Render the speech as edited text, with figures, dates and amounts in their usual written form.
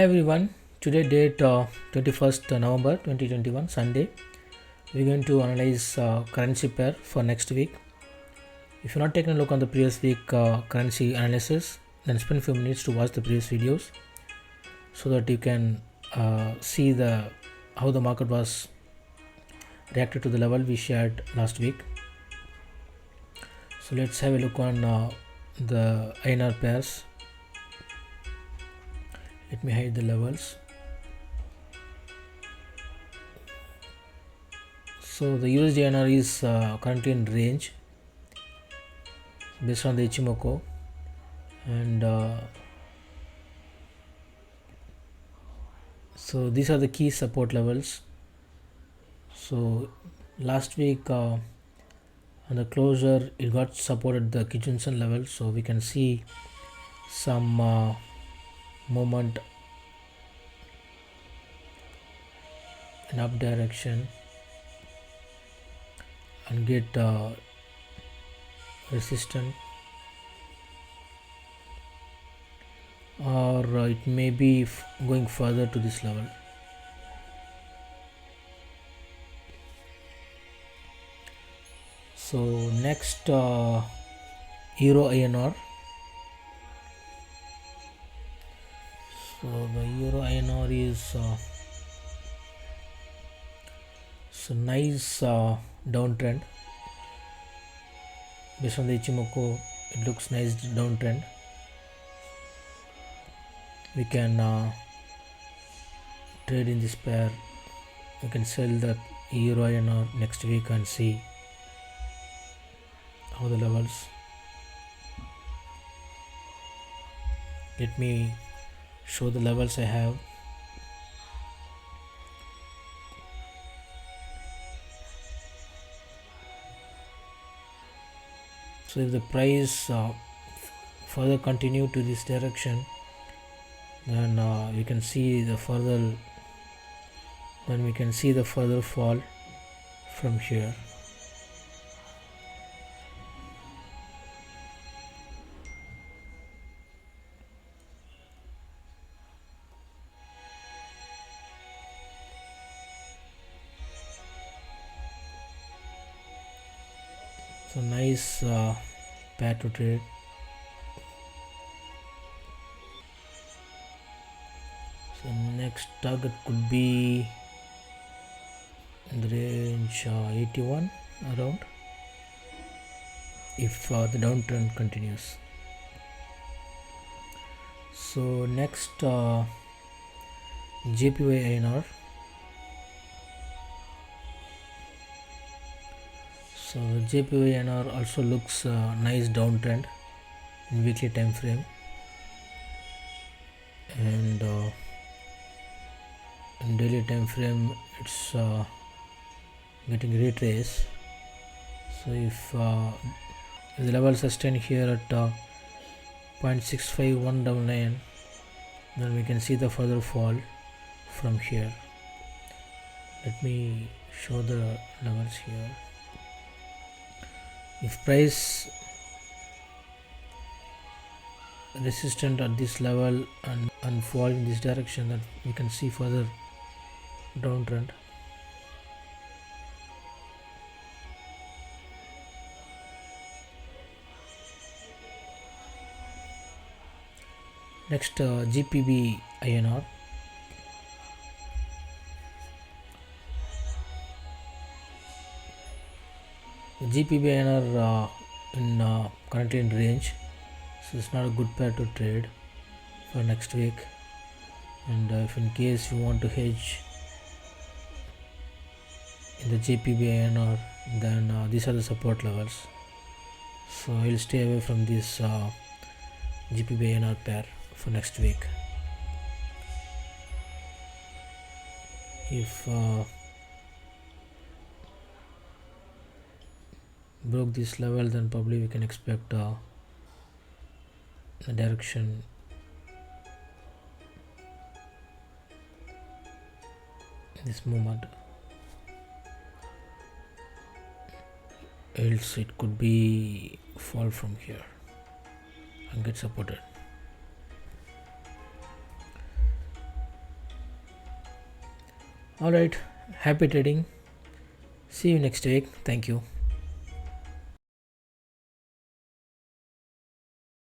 everyone, today date 21st November 2021 Sunday. We're going to analyze currency pair for next week. If you're not taking a look on the previous week currency analysis, then spend a few minutes to watch the previous videos so that you can see how the market was reacted to the level we shared last week. So let's have a look on the INR pairs. Let me hide the levels. So the USDINR is currently in range based on the Ichimoku, and so these are the key support levels. So last week on the closure it got supported the Kijun-sen level, so we can see some movement in up direction and get resistance, or it may be going further to this level. So next Euro-Inr. So the Euro-Inr is nice downtrend. Based on the Ichimoku, it looks nice downtrend. We can trade in this pair. We can sell the Euro-Inr next week and see how the levels. Let me show the levels I have. So if the price further continue to this direction, then you can see the further. Then we can see the further fall from here. So nice pair to trade. So next target could be in the range 81 around, if the downtrend continues. So next Gbp-Inr. So Gbp-Inr also looks nice downtrend in weekly time frame, and in daily time frame it's getting retrace. So if the level sustain here at 0.65199, then we can see the further fall from here. Let me show the levels here. If price resistant at this level and fall in this direction, that we can see further downtrend. Next GBP-Inr. GBP-Inr in currently in range, so it's not a good pair to trade for next week. And if in case you want to hedge in the GBP-Inr, then these are the support levels. So I'll stay away from this GBP-Inr pair for next week. If broke this level, then probably we can expect the direction in this movement, else it could be fall from here and get supported. Alright, happy trading. See you next week. Thank you.